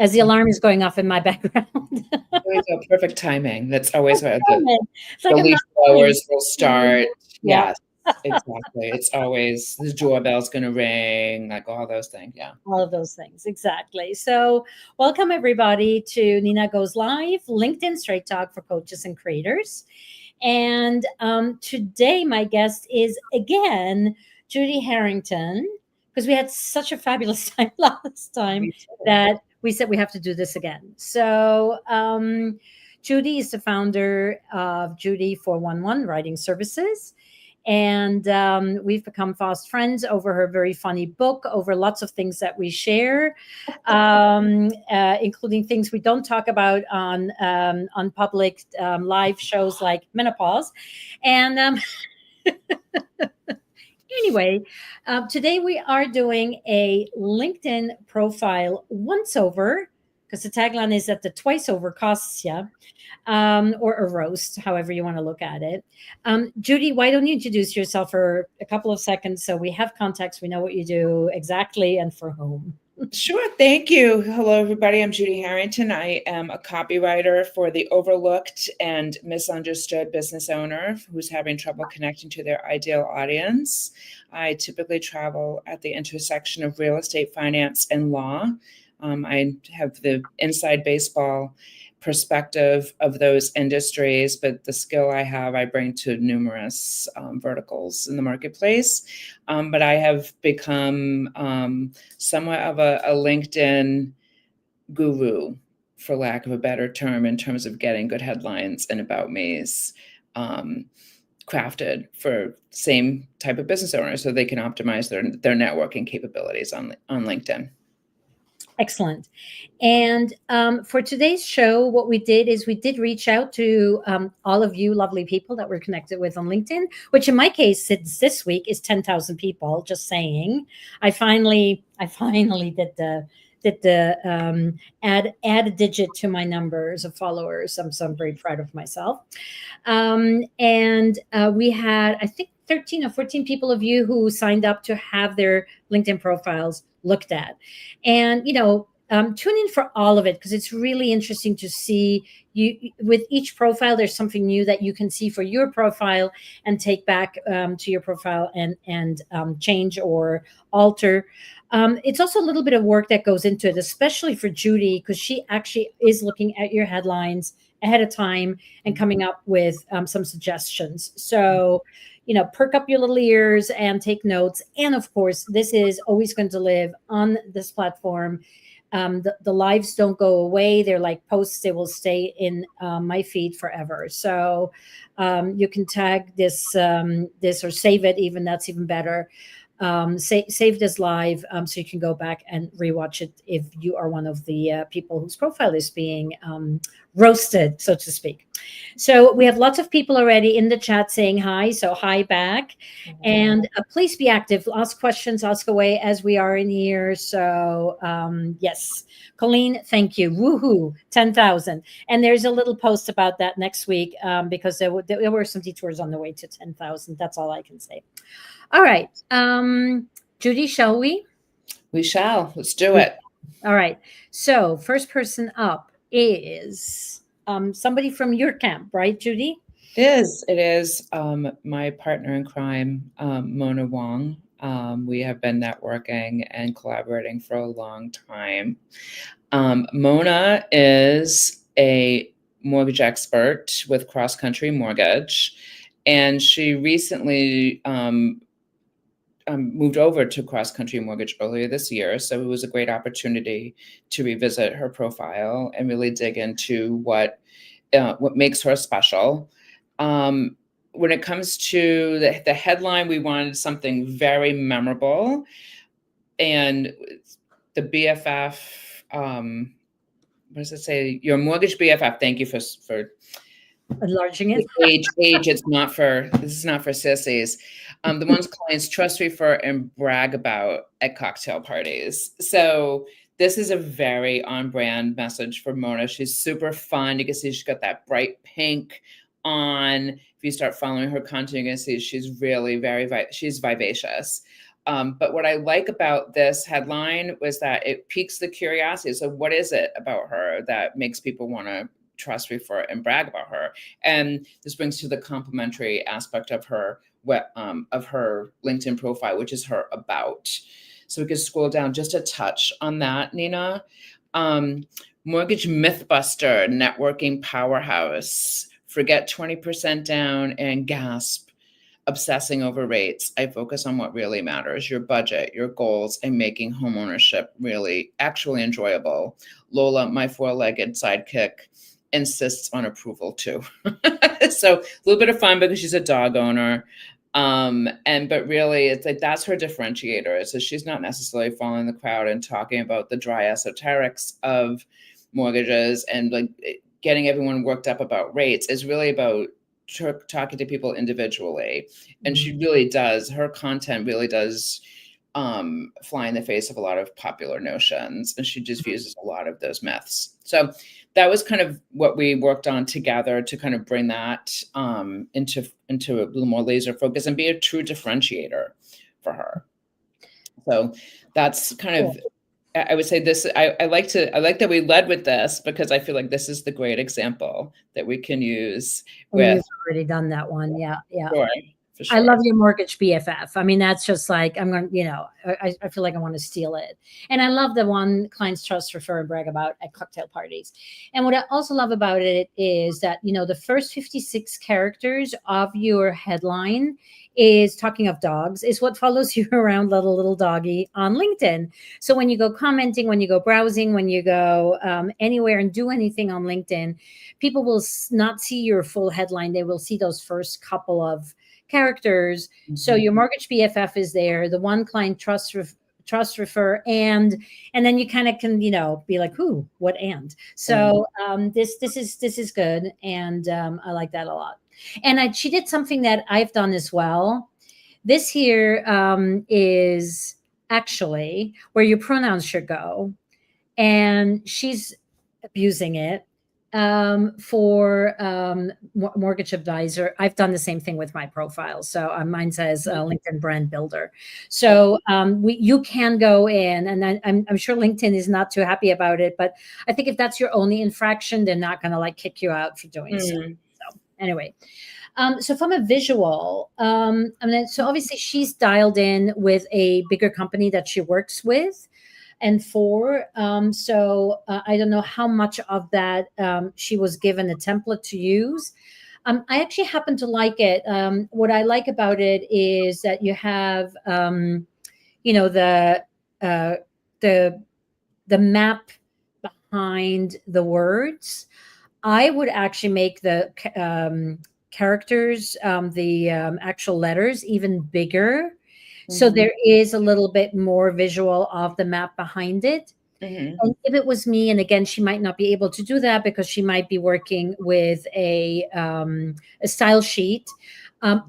as the alarm is going off in my background. Always perfect timing. That's always where It's like the I'm leaf not blowers will start. Yeah. Yes, exactly. It's always the doorbell's going to ring, like all those things. Yeah. All of those things. Exactly. So, welcome everybody to Nina Goes Live, LinkedIn Straight Talk for coaches and creators. And today, my guest is again Judi Harrington, because we had such a fabulous time last time that we said we have to do this again. So, Judi is the founder of Judi 411 Writing Services. And we've become fast friends over her very funny book, over lots of things that we share, including things we don't talk about on public live shows like menopause. And anyway, today we are doing a LinkedIn profile once over, because the tagline is that the twice over costs you, or a roast, however you want to look at it. Judi, why don't you introduce yourself for a couple of seconds so we have context, we know what you do exactly and for whom? Sure. Thank you. Hello, everybody. I'm Judi Harrington. I am a copywriter for the overlooked and misunderstood business owner who's having trouble connecting to their ideal audience. I typically travel at the intersection of real estate, finance, and law. I have the inside baseball perspective of those industries, but the skill I have, I bring to numerous verticals in the marketplace. But I have become somewhat of a LinkedIn guru, for lack of a better term, in terms of getting good headlines and about me's crafted for same type of business owners so they can optimize their networking capabilities on LinkedIn. Excellent. And for today's show, what we did is we did reach out to all of you lovely people that we're connected with on LinkedIn, which in my case, since this week is 10,000 people, just saying. I finally did the add a digit to my numbers of followers. So I'm very proud of myself. And we had, I think, 13 or 14 people of you who signed up to have their LinkedIn profiles looked at. And, tune in for all of it, because it's really interesting to see you with each profile. There's something new that you can see for your profile and take back to your profile and change or alter. It's also a little bit of work that goes into it, especially for Judi, because she actually is looking at your headlines ahead of time and coming up with some suggestions. So, perk up your little ears and take notes. And of course, this is always going to live on this platform. The lives don't go away. They're like posts. They will stay in my feed forever. So you can tag this or save it. Even that's even better. Save this live so you can go back and rewatch it if you are one of the people whose profile is being roasted, so to speak. So we have lots of people already in the chat saying hi, so hi back. And please be active, ask questions, ask away as we are in here. So yes, Colleen, thank you. Woohoo, 10,000. And there's a little post about that next week because there were some detours on the way to 10,000. That's all I can say. All right. Judi, shall we? We shall. Let's do it. All right. So first person up is somebody from your camp, right, Judi? It is my partner in crime, Mona Wong. We have been networking and collaborating for a long time. Mona is a mortgage expert with Cross Country Mortgage, and she recently moved over to Cross Country Mortgage earlier this year. So it was a great opportunity to revisit her profile and really dig into what makes her special. When it comes to the headline, we wanted something very memorable. And the BFF, what does it say? Your mortgage BFF. Thank you for enlarging it. Age. This is not for sissies. The ones clients trust, refer, and brag about at cocktail parties. So this is a very on-brand message for Mona. She's super fun. You can see she's got that bright pink on. If you start following her content, you can see she's really she's vivacious. But what I like about this headline was that it piques the curiosity. So what is it about her that makes people want to trust, refer, and brag about her? And this brings to the complementary aspect of her LinkedIn profile, which is her about. So we could scroll down just a touch on that, Nina. Mortgage mythbuster, networking powerhouse. Forget 20% down and gasp. Obsessing over rates. I focus on what really matters, your budget, your goals, and making homeownership really actually enjoyable. Lola, my four-legged sidekick, insists on approval too. So a little bit of fun because she's a dog owner. But really it's like that's her differentiator. So she's not necessarily following the crowd and talking about the dry esoterics of mortgages and like getting everyone worked up about rates. Is really about talking to people individually. And she really does, her content really does fly in the face of a lot of popular notions, and she diffuses a lot of those myths. So that was kind of what we worked on together to kind of bring that into a little more laser focus and be a true differentiator for her. So that's kind of, I would say this, I like that we led with this because I feel like this is the great example that we can use. You've already done that one. Yeah. Sure. I love your mortgage BFF. I mean, that's just like, I'm going to, I feel like I want to steal it. And I love the one clients trust, refer, and brag about at cocktail parties. And what I also love about it is that, the first 56 characters of your headline is talking of dogs, is what follows you around, little doggy, on LinkedIn. So when you go commenting, when you go browsing, when you go anywhere and do anything on LinkedIn, people will not see your full headline. They will see those first couple of characters. So your mortgage BFF is there, the one client trust, refer, and then you kind of can, be like, who, what, and so this is good. And I like that a lot. And she did something that I've done as well. This here is actually where your pronouns should go. And she's abusing it for mortgage advisor. I've done the same thing with my profile. So mine says LinkedIn brand builder. So you can go in, and I'm sure LinkedIn is not too happy about it, but I think if that's your only infraction, they're not going to like kick you out for doing so. So anyway. So from a visual, so obviously she's dialed in with a bigger company that she works with and for. So I don't know how much of that she was given a template to use. I actually happen to like it. What I like about it is that you have, the map behind the words. I would actually make the characters, the actual letters, even bigger. So there is a little bit more visual of the map behind it. And if it was me, and again, she might not be able to do that because she might be working with a style sheet.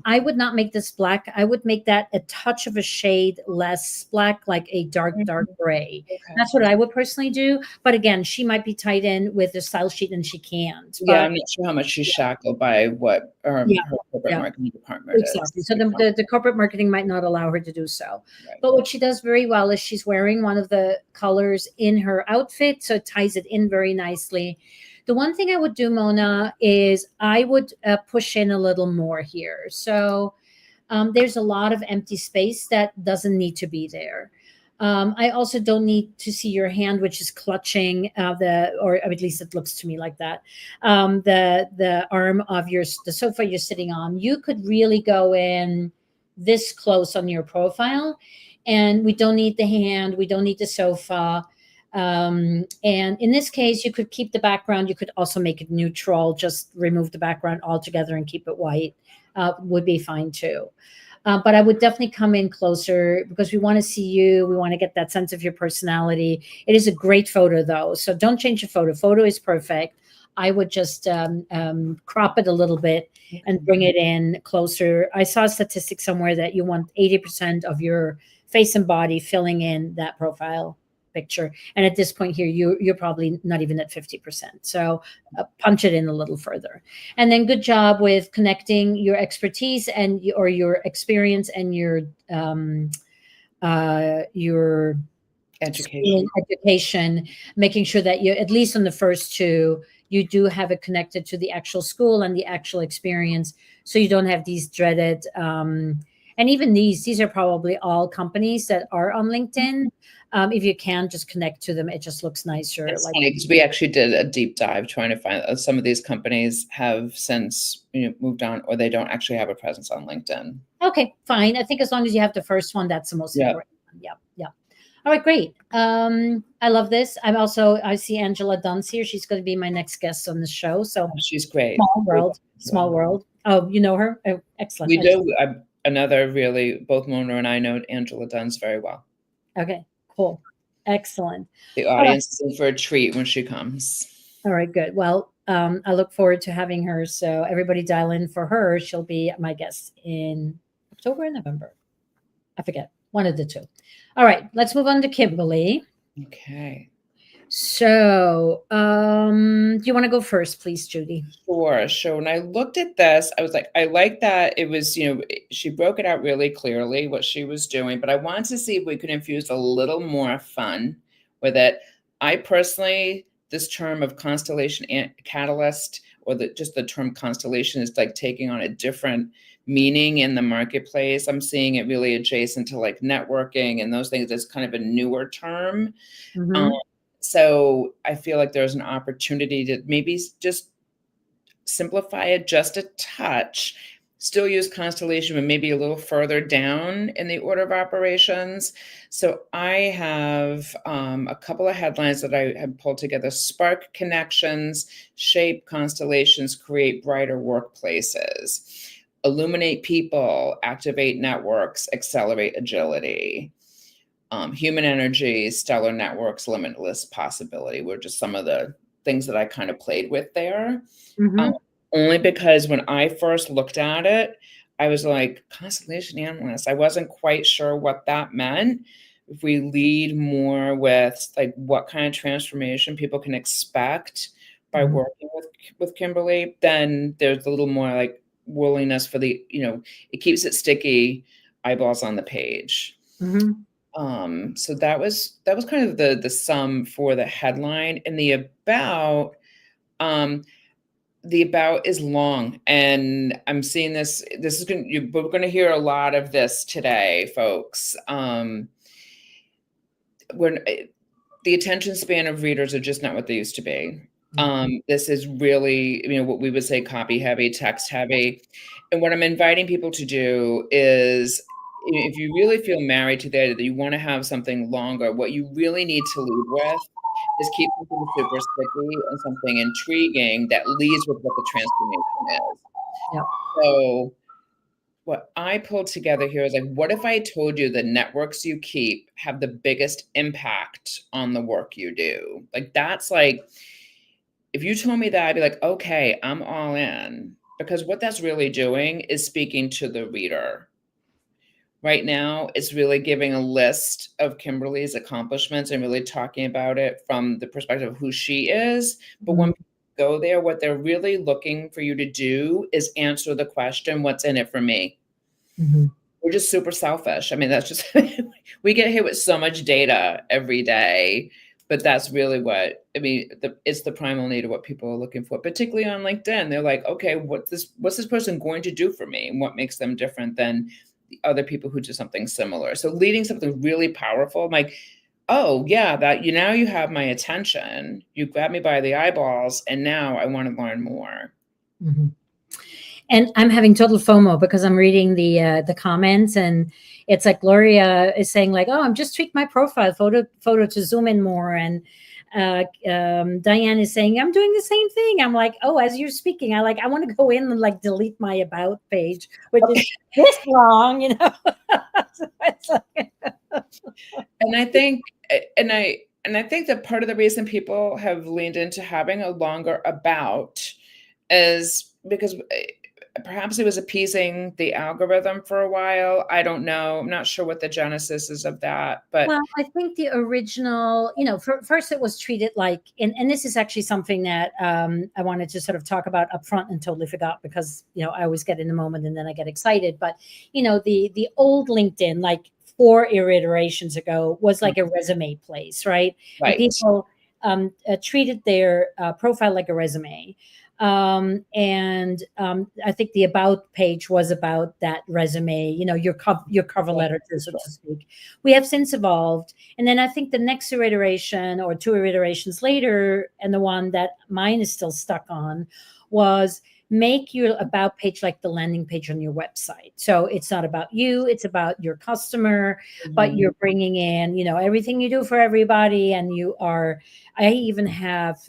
I would not make this black. I would make that a touch of a shade less black, like a dark gray. Okay. That's what I would personally do. But again, she might be tied in with the style sheet and she can't. Yeah, I'm not sure how much she's shackled by what her corporate marketing department is. So the corporate marketing might not allow her to do so. Right. But what she does very well is she's wearing one of the colors in her outfit, so it ties it in very nicely. The one thing I would do, Mona, is I would push in a little more here. So there's a lot of empty space that doesn't need to be there. I also don't need to see your hand, which is clutching or at least it looks to me like that, the arm of the sofa you're sitting on. You could really go in this close on your profile, and we don't need the hand. We don't need the sofa. And in this case, you could keep the background. You could also make it neutral, just remove the background altogether and keep it white, would be fine too. But I would definitely come in closer because we want to see you. We want to get that sense of your personality. It is a great photo though. So don't change the photo. Photo is perfect. I would just crop it a little bit and bring it in closer. I saw a statistic somewhere that you want 80% of your face and body filling in that profile picture. And at this point here, you're probably not even at 50%. So punch it in a little further. And then good job with connecting your expertise or your experience and your your Education. education, making sure that you, at least on the first two, you do have it connected to the actual school and the actual experience, so you don't have these dreaded and even these are probably all companies that are on LinkedIn. If you can just connect to them, it just looks nicer. It's Like, funny because we actually did a deep dive trying to find some of these companies have since moved on, or they don't actually have a presence on LinkedIn. okay, fine. I think as long as you have the first one, that's the most Yeah. important one. Yeah, yeah. All right, great. I love this. I see Angela Dunn's here. She's going to be my next guest on the show. So She's great. small world, small world. Oh, you know her? Oh, excellent. We do. Another really, both Mona and I know Angela Dunn's very well. Okay, cool. Excellent. The audience is in for a treat when she comes. All right, good. Well, I look forward to having her. So everybody dial in for her. She'll be my guest in October and November. I forget, one of the two. All right, let's move on to Kimberly. Okay. So, do you want to go first, please, Judi? Sure. When I looked at this, I was like, I like that it was, she broke it out really clearly what she was doing, but I wanted to see if we could infuse a little more fun with it. I personally, this term of constellation catalyst, or just the term constellation, is like taking on a different meaning in the marketplace. I'm seeing it really adjacent to like networking and those things. It's kind of a newer term. Mm-hmm. So I feel like there's an opportunity to maybe just simplify it just a touch, still use constellation, but maybe a little further down in the order of operations. So I have a couple of headlines that I have pulled together: spark connections, shape constellations, create brighter workplaces, illuminate people, activate networks, accelerate agility. Human energy, stellar networks, limitless possibility were just some of the things that I kind of played with there. Mm-hmm. Only because when I first looked at it, I was like, constellation analyst. I wasn't quite sure what that meant. If we lead more with like what kind of transformation people can expect by working with Kimberly, then there's a little more like willingness for the, it keeps it sticky, eyeballs on the page. Mm-hmm. So that was kind of the sum for the headline. And the about is long, and I'm seeing this is we're going to hear a lot of this today, folks. When the attention span of readers are just not what they used to be. This is really, what we would say copy heavy, text heavy. And what I'm inviting people to do is, if you really feel married to the idea that you want to have something longer, what you really need to lead with is keep something super sticky and something intriguing that leads with what the transformation is. Yeah. So what I pulled together here is like, what if I told you the networks you keep have the biggest impact on the work you do? Like, that's like, if you told me that, I'd be like, okay, I'm all in. Because what that's really doing is speaking to the reader. Right now, it's really giving a list of Kimberly's accomplishments and really talking about it from the perspective of who she is. But when people go there, what they're really looking for you to do is answer the question, what's in it for me? We're just super selfish. I mean, that's just, we get hit with so much data every day, but that's really what, it's the primal need of what people are looking for, particularly on LinkedIn. They're like, okay, what's this person going to do for me? And what makes them different than the other people who do something similar? So leading something really powerful, I'm like, oh yeah, that now you have my attention. You grabbed me by the eyeballs, and now I want to learn more. And I'm having total FOMO because I'm reading the comments, and it's like Gloria is saying like, oh, I'm just tweaked my profile photo to zoom in more, and Diane is saying I'm doing the same thing. I'm like, oh, as you're speaking, I want to go in and like delete my about page, which is this long, So it's like and I think that part of the reason people have leaned into having a longer about is because perhaps it was appeasing the algorithm for a while. I don't know. I'm not sure what the genesis is of that. But well, I think the original, first it was treated like, and this is actually something that I wanted to sort of talk about up front and totally forgot because, I always get in the moment and then I get excited. But, the old LinkedIn, like 4 iterations ago was like a resume place, right? And Right. people treated their profile like a resume. I think the about page was about that resume, your cover letter, so to speak. We have since evolved, and then I think the next iteration or 2 iterations later, and the one that mine is still stuck on, was make your about page like the landing page on your website. So it's not about you, it's about your customer, but you're bringing in, everything you do for everybody. And I even have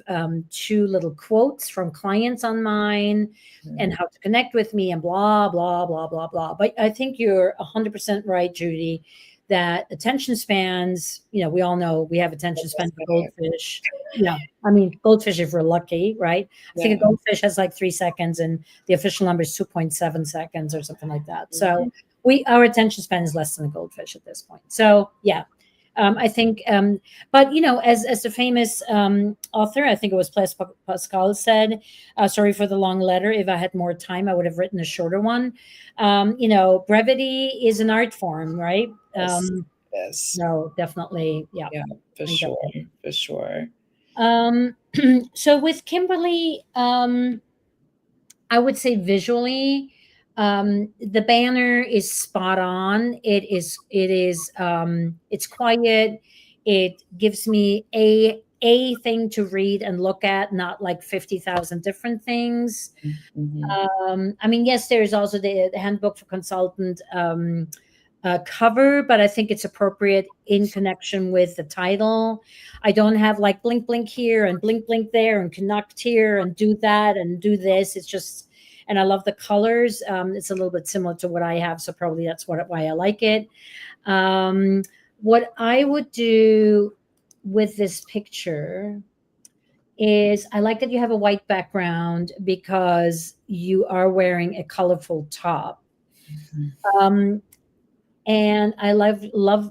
2 little quotes from clients on mine and how to connect with me and blah, blah, blah, blah, blah. But I think you're 100% right, Judi, that attention spans, we all know we have attention span for goldfish. Yeah. I mean, goldfish, if we're lucky, right? I think a goldfish has like 3 seconds and the official number is 2.7 seconds or something like that. So our attention span is less than a goldfish at this point. So yeah. I think, but as the famous author, I think it was Pascal said, sorry for the long letter. If I had more time, I would have written a shorter one. Brevity is an art form, right? Yes. No, definitely. Yeah. For sure. For sure. So with Kimberly, I would say visually, the banner is spot on. It's quiet. It gives me a thing to read and look at, not like 50,000 different things. I mean, yes, there's also the handbook for consultant cover, but I think it's appropriate in connection with the title. I don't have like blink, blink here and blink, blink there and connect here and do that and do this. It's just, and I love the colors. It's a little bit similar to what I have, so probably that's why I like it. What I would do with this picture is I like that you have a white background because you are wearing a colorful top. And I love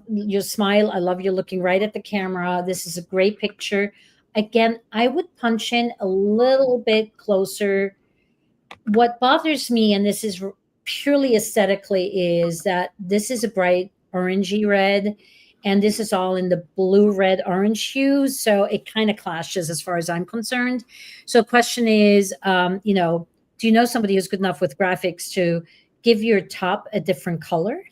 your smile. I love you looking right at the camera. This is a great picture. Again, I would punch in a little bit closer. What bothers me, and this is purely aesthetically, is that this is a bright orangey red, and this is all in the blue, red, orange hues. So it kind of clashes as far as I'm concerned. So question is, do you know somebody who's good enough with graphics to give your top a different color?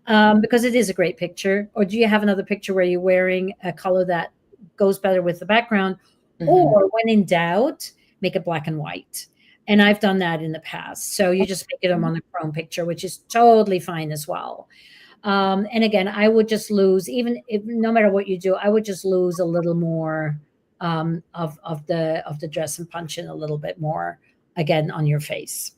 Because it is a great picture. Or do you have another picture where you're wearing a color that goes better with the background? Or when in doubt, make it black and white. And I've done that in the past. So you just make it a monochrome picture, which is totally fine as well. And again, I would just lose, even if no matter what you do, I would just lose a little more of the dress and punch in a little bit more again on your face.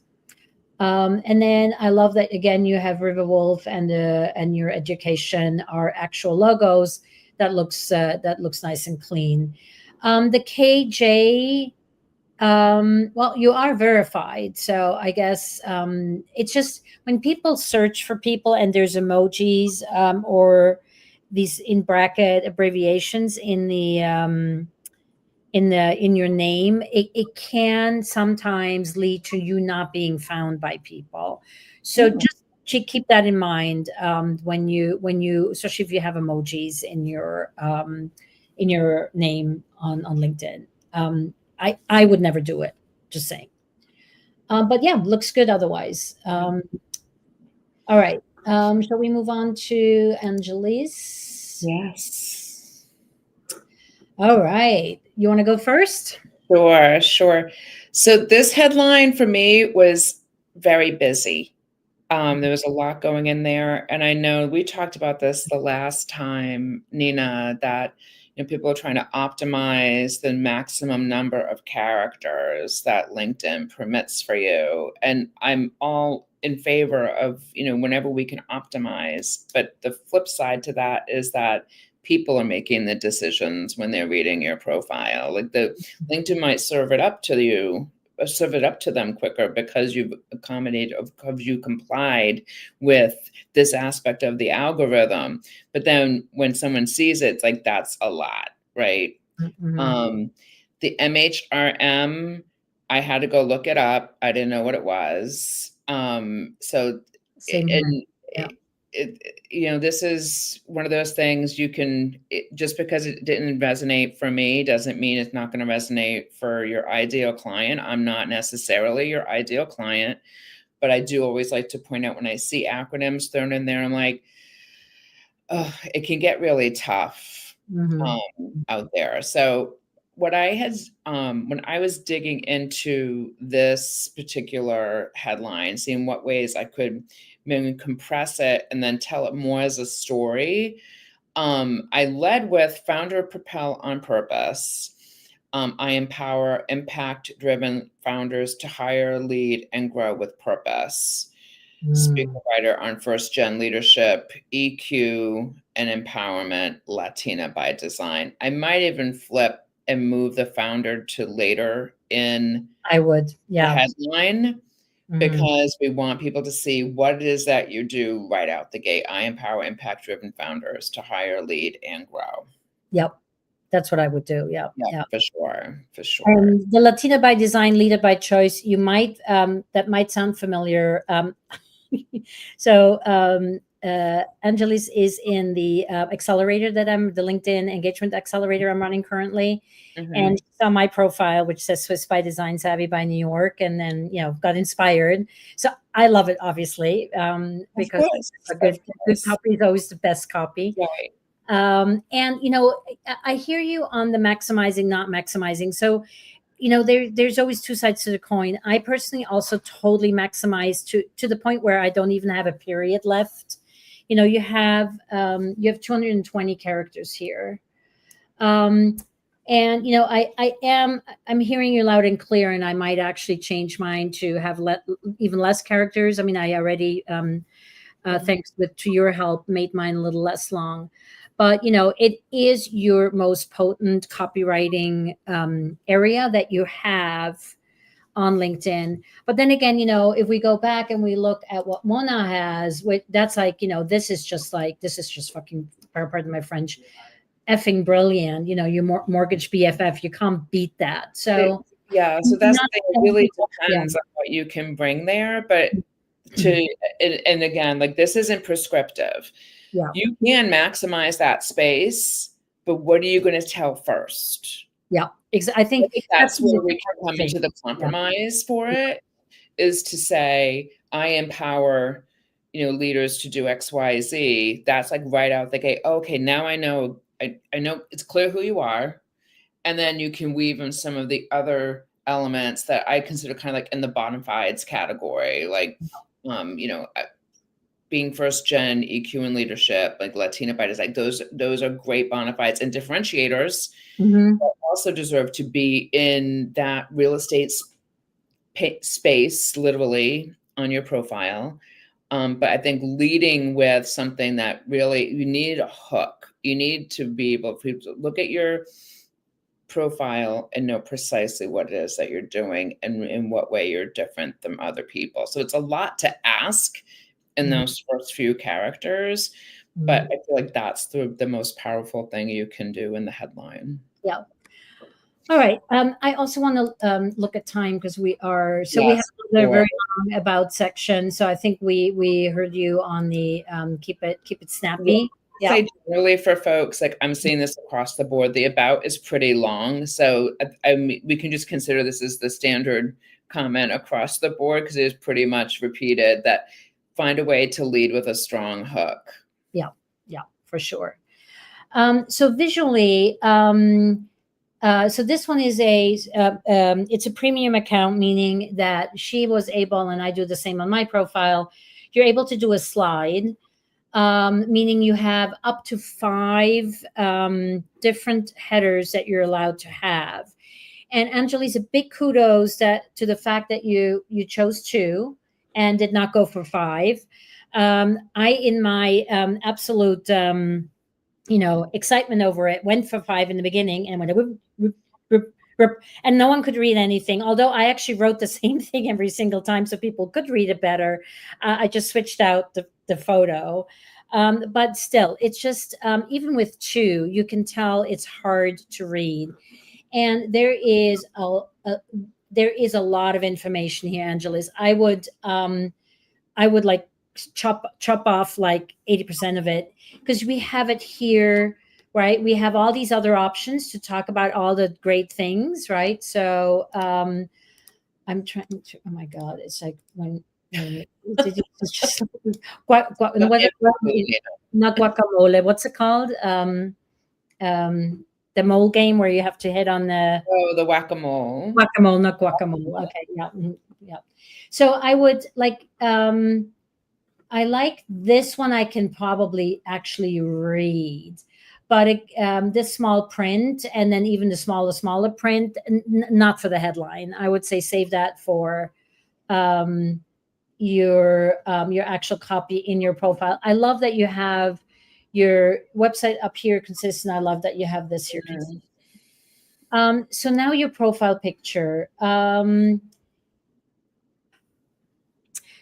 And then I love that again you have Riverwolf and your education are actual logos. That looks nice and clean. The KJ, well, you are verified, so I guess it's just when people search for people and there's emojis or these in bracket abbreviations in your name, it can sometimes lead to you not being found by people. So just keep that in mind when you especially if you have emojis in your name on LinkedIn. I would never do it, just saying. But yeah, looks good otherwise. All right. Shall we move on to Angelise? Yes. All right. You want to go first? Sure. So this headline for me was very busy. There was a lot going in there. And I know we talked about this the last time, Nina, that people are trying to optimize the maximum number of characters that LinkedIn permits for you. And I'm all in favor of, whenever we can optimize. But the flip side to that is that people are making the decisions when they're reading your profile. Like the LinkedIn might serve it up to them quicker because you've complied with this aspect of the algorithm. But then when someone sees it, it's like, that's a lot, right? The MHRM, I had to go look it up. I didn't know what it was. Same here. Yeah. this is one of those things just because it didn't resonate for me doesn't mean it's not going to resonate for your ideal client. I'm not necessarily your ideal client, but I do always like to point out when I see acronyms thrown in there, I'm like, oh, it can get really tough out there. So what I had, when I was digging into this particular headline, seeing what ways I could maybe compress it and then tell it more as a story, I led with Founder Propel on Purpose. I empower impact-driven founders to hire, lead, and grow with purpose. Speaker writer on first-gen leadership, EQ, and empowerment, Latina by design. I might even flip and move the founder to later in the headline, because we want people to see what it is that you do right out the gate. I empower impact-driven founders to hire, lead, and grow. Yep. That's what I would do. Yeah. For sure. And the Latina by design, leader by choice, you might, that might sound familiar. So Angelis is in the accelerator the LinkedIn engagement accelerator I'm running currently. And she saw my profile, which says Swiss by Design, Savvy by New York, and then, got inspired. So I love it, obviously, because a good copy is always the best copy. Right. And, I hear you on the maximizing, not maximizing. So, there's always two sides to the coin. I personally also totally maximize to the point where I don't even have a period left. You have 220 characters here. And, I'm hearing you loud and clear, and I might actually change mine to have even less characters. I mean, I already, thanks to your help, made mine a little less long. But, it is your most potent copywriting area that you have on LinkedIn. But then again, if we go back and we look at what Mona has, that's like, this is just fucking, pardon my French, effing brilliant. Your mortgage BFF, you can't beat that. So yeah, so that's the thing. It really depends on what you can bring there. But and again, like, this isn't prescriptive. Yeah. You can maximize that space, but what are you going to tell first? Yeah, I think that's where we can come into the compromise for it, is to say, I empower, leaders to do X, Y, Z. That's like right out the gate. Okay, now I know it's clear who you are. And then you can weave in some of the other elements that I consider kind of like in the bona fides category, like, being first gen, EQ and leadership, like Latina by design. Those are great bona fides and differentiators. That also deserve to be in that real estate space, literally, on your profile. But I think leading with something that really, you need a hook. You need to be able to look at your profile and know precisely what it is that you're doing and in what way you're different than other people. So it's a lot to ask in those first few characters, but I feel like that's the most powerful thing you can do in the headline. Yeah. All right. I also want to look at time, because we have a very long about section. So I think we heard you on the keep it snappy. Yeah. Say generally for folks, like, I'm seeing this across the board, the about is pretty long. So we can just consider this as the standard comment across the board, because it is pretty much repeated that find a way to lead with a strong hook. Yeah, for sure. So visually, so this one is it's a premium account, meaning that she was able, and I do the same on my profile, you're able to do a slide, meaning you have up to 5 different headers that you're allowed to have. And Angelis, a big kudos to the fact that you chose 2 and did not go for 5. I, in my absolute, excitement over it, went for 5 in the beginning and went, and no one could read anything. Although I actually wrote the same thing every single time so people could read it better. I just switched out the photo. But still, it's just, even with 2, you can tell it's hard to read. And there is a lot of information here, Angelis. I would like chop off like 80% of it, because we have it here, right? We have all these other options to talk about all the great things, right? So I'm trying to, oh my God, it's like when did you just not guacamole, what's it called? The mole game where you have to hit on the whack-a-mole. Guacamole, not guacamole. Okay, yeah, yeah. So I would like, I like this one. I can probably actually read, but this small print, and then even the smaller print, not for the headline. I would say save that for your actual copy in your profile. I love that you have your website up here consistent. I love that you have this here consistent. So now your profile picture.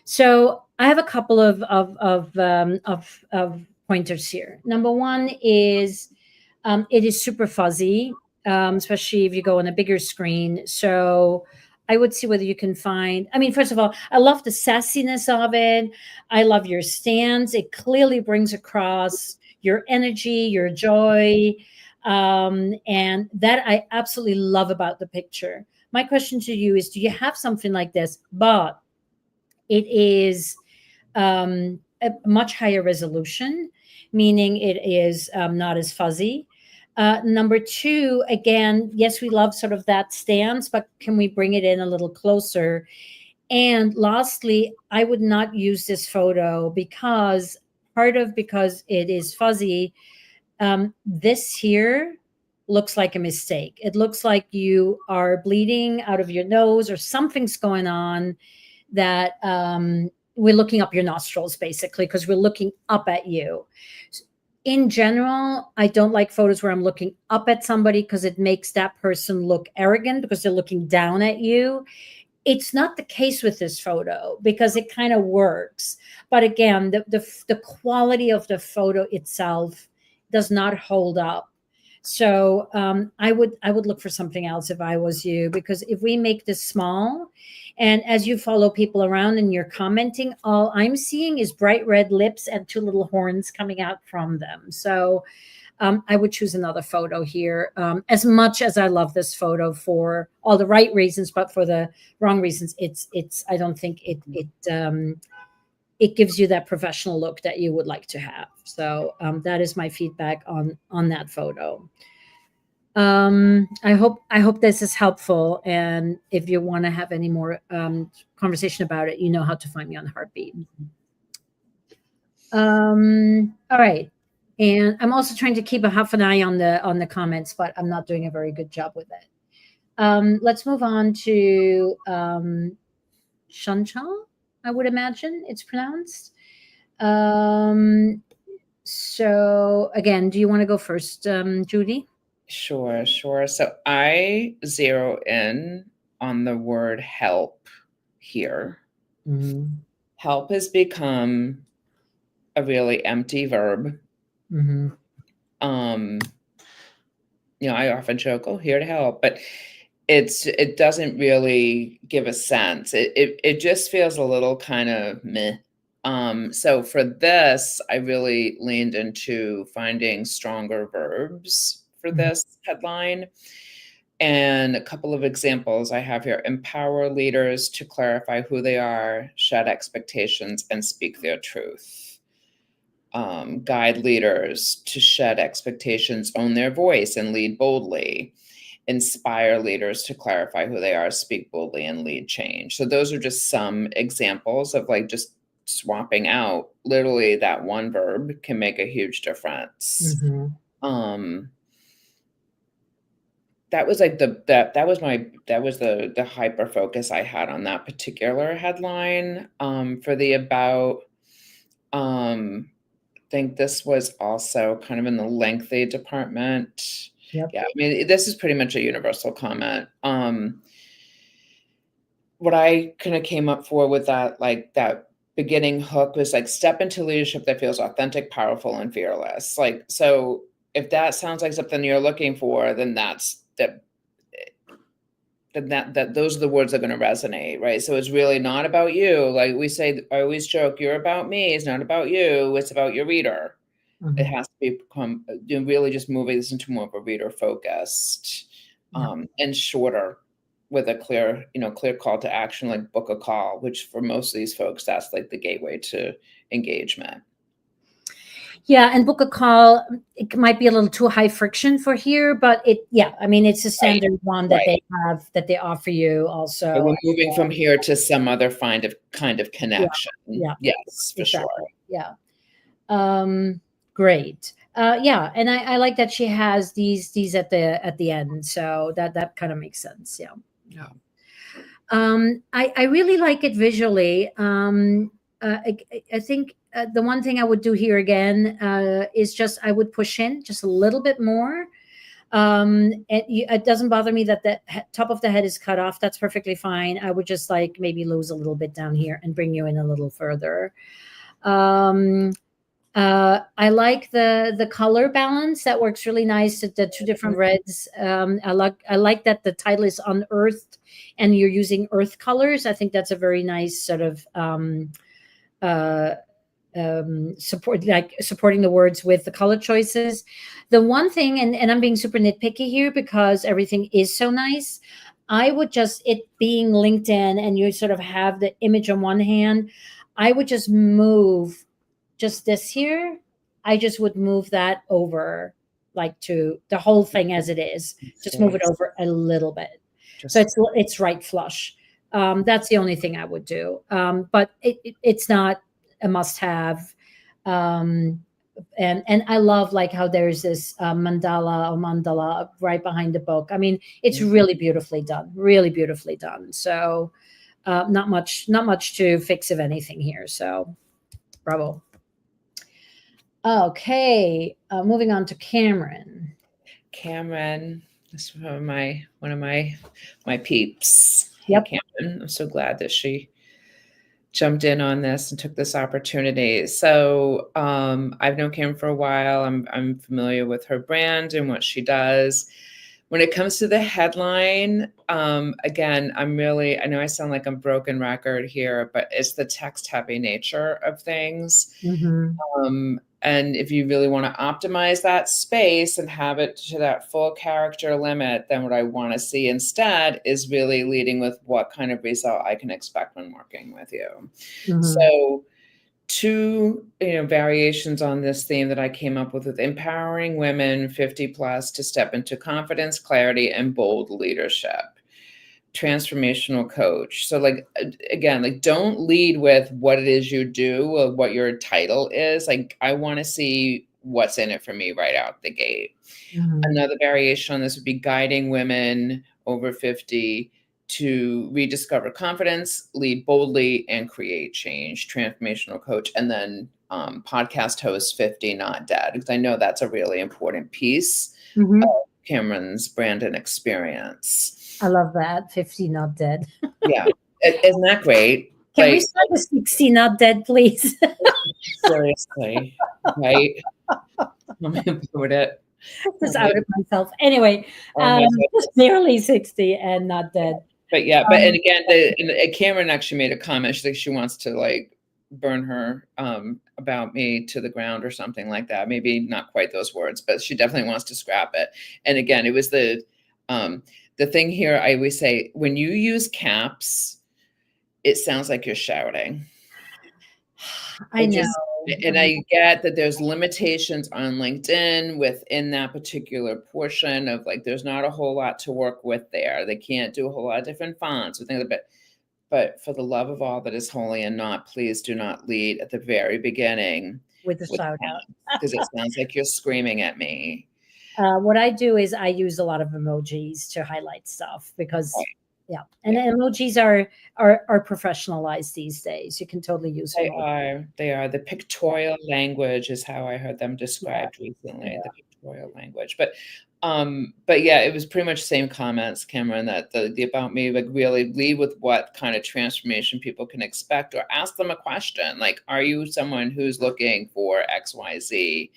So I have a couple of pointers here. Number one is it is super fuzzy, especially if you go on a bigger screen. So I would see whether you can find. I mean, first of all, I love the sassiness of it. I love your stance. It clearly brings across your energy, your joy. And that I absolutely love about the picture. My question to you is, do you have something like this, but it is a much higher resolution, meaning it is not as fuzzy? Number two, again, yes, we love sort of that stance, but can we bring it in a little closer? And lastly, I would not use this photo because it is fuzzy. This here looks like a mistake. It looks like you are bleeding out of your nose or something's going on, that we're looking up your nostrils basically because we're looking up at you. In general, I don't like photos where I'm looking up at somebody because it makes that person look arrogant because they're looking down at you. It's not the case with this photo because it kind of works. But again, the quality of the photo itself does not hold up. So I would look for something else if I was you, because if we make this small, and as you follow people around and you're commenting, all I'm seeing is bright red lips and two little horns coming out from them. So I would choose another photo here. As much as I love this photo for all the right reasons, but for the wrong reasons, I don't think it gives you that professional look that you would like to have. So that is my feedback on that photo. I hope this is helpful. And if you want to have any more conversation about it, you know how to find me on Heartbeat. All right. And I'm also trying to keep a half an eye on the comments, but I'm not doing a very good job with it. Let's move on to Shanchal, I would imagine it's pronounced. So again, do you want to go first, Judi? Sure. So I zero in on the word help here. Mm-hmm. Help has become a really empty verb. Mm-hmm. I often joke, "Oh, here to help," but it doesn't really give a sense. It just feels a little kind of meh. So for this, I really leaned into finding stronger verbs for this headline. And a couple of examples I have here: empower leaders to clarify who they are, shed expectations, and speak their truth. Guide leaders to shed expectations, own their voice, and lead boldly. Inspire leaders to clarify who they are, speak boldly, and lead change. So those are just some examples of like just swapping out. Literally, that one verb can make a huge difference. Mm-hmm. That was like that was the hyper focus I had on that particular headline. For the about, I think this was also kind of in the lengthy department. Yep. Yeah, I mean, this is pretty much a universal comment. What I kind of came up for with that, like that beginning hook, was like, step into leadership that feels authentic, powerful, and fearless. Like, so if that sounds like something you're looking for, then that's that those are the words that are going to resonate, right? So it's really not about you. Like we say, I always joke, you're about me. It's not about you. It's about your reader. It has to become really just moving this into more of a reader focused and shorter with a clear call to action, like book a call, which for most of these folks, that's like the gateway to engagement. Yeah, and book a call. It might be a little too high friction for here, but it's a standard one that they offer you also. So we're moving from here to some other kind of connection. Yeah. Yes, for sure. Yeah. Great. And I like that she has these at the end, so that kind of makes sense. Yeah. I really like it visually. I think the one thing I would do here again is just I would push in just a little bit more. It doesn't bother me that the top of the head is cut off. That's perfectly fine. I would just like maybe lose a little bit down here and bring you in a little further. I like the color balance. That works really nice. The two different reds. I like that the title is Unearthed and you're using earth colors. I think that's a very nice sort of supporting the words with the color choices. The one thing, and I'm being super nitpicky here because everything is so nice, I would just, it being LinkedIn and you sort of have the image on one hand, I would just move just this here. I just would move that over like to the whole thing as it is. Just move it over a little bit. So it's right flush. That's the only thing I would do. But it's not a must have. And I love like how there's this mandala right behind the book. I mean, it's really beautifully done. So not much to fix of anything here. So bravo. Okay, moving on to Cameron. Cameron, this is one of my peeps. Yep. Hey, Cameron, I'm so glad that she jumped in on this and took this opportunity. So I've known Cameron for a while. I'm familiar with her brand and what she does. When it comes to the headline, again, I know I sound like a broken record here, but it's the text-heavy nature of things. And if you really want to optimize that space and have it to that full character limit, then what I want to see instead is really leading with what kind of result I can expect when working with you. So two variations on this theme that I came up with empowering women 50 plus to step into confidence, clarity, and bold leadership. Transformational coach. So like, again, like don't lead with what it is you do or what your title is. Like I want to see what's in it for me right out the gate. Another variation on this would be guiding women over 50 to rediscover confidence, lead boldly, and create change. Transformational coach. And then podcast host 50 Not Dead, because I know that's a really important piece of Cameron's brand and experience. I love that. 50 Not Dead. Yeah. Isn't that great? Can we start with 60 Not Dead, please? Seriously. Right? Let me put it. Just out of myself. Anyway, just nearly 60 and not dead. But yeah, and again, Cameron actually made a comment. She wants to like burn her about me to the ground or something like that. Maybe not quite those words, but she definitely wants to scrap it. And again, it was the thing here. I always say when you use caps, it sounds like you're shouting. I know. And I get that there's limitations on LinkedIn within that particular portion of like, there's not a whole lot to work with there. They can't do a whole lot of different fonts or things like that. But for the love of all that is holy and not, please do not lead at the very beginning with the shout out, because it sounds like you're screaming at me. What I do is I use a lot of emojis to highlight stuff because emojis are professionalized these days. You can totally use them. They are. The pictorial language is how I heard them described recently. The pictorial language. But yeah, it was pretty much the same comments, Cameron, that the about me, like really lead with what kind of transformation people can expect, or ask them a question like, are you someone who's looking for XYZ?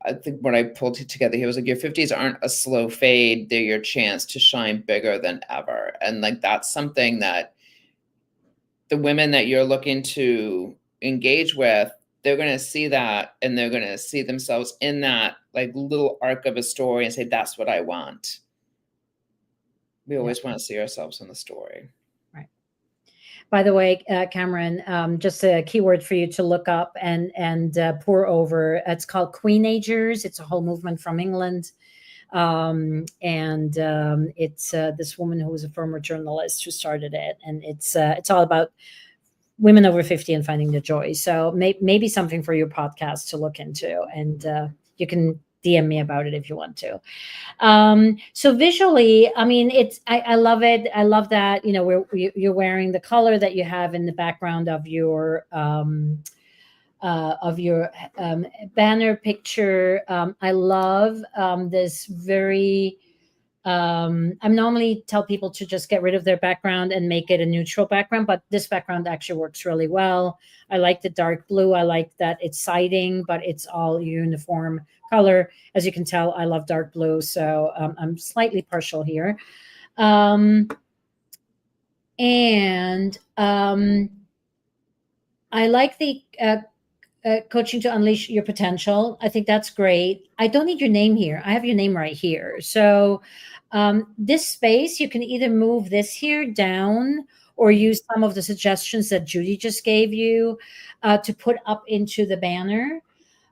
I think what I pulled together here was like, your 50s aren't a slow fade. They're your chance to shine bigger than ever. And like, that's something that the women that you're looking to engage with, they're going to see that, and they're going to see themselves in that like little arc of a story and say, that's what I want. We always want to see ourselves in the story. Right. By the way, Cameron, just a keyword for you to look up and pour over. It's called Queenagers. It's a whole movement from England. It's this woman who was a former journalist who started it, and it's all about women over 50 and finding the joy. So maybe something for your podcast to look into, and you can DM me about it if you want to. So visually, I mean, I love it. I love that, you know, you're wearing the color that you have in the background of your banner picture. I love this very, I normally tell people to just get rid of their background and make it a neutral background, but this background actually works really well. I like the dark blue. I like that it's siding, but it's all uniform color. As you can tell, I love dark blue, so I'm slightly partial here. I like the coaching to unleash your potential. I think that's great. I don't need your name here. I have your name right here. So this space, you can either move this here down or use some of the suggestions that Judi just gave you to put up into the banner.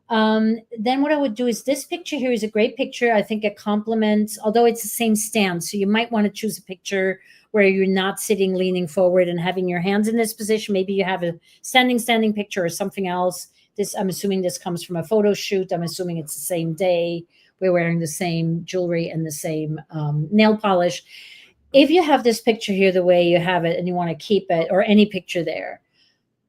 Then what I would do is, this picture here is a great picture. I think it complements, although it's the same stance. So you might want to choose a picture where you're not sitting, leaning forward and having your hands in this position. Maybe you have a standing picture or something else. This, I'm assuming this comes from a photo shoot. I'm assuming it's the same day. We're wearing the same jewelry and the same nail polish. If you have this picture here the way you have it and you want to keep it, or any picture there,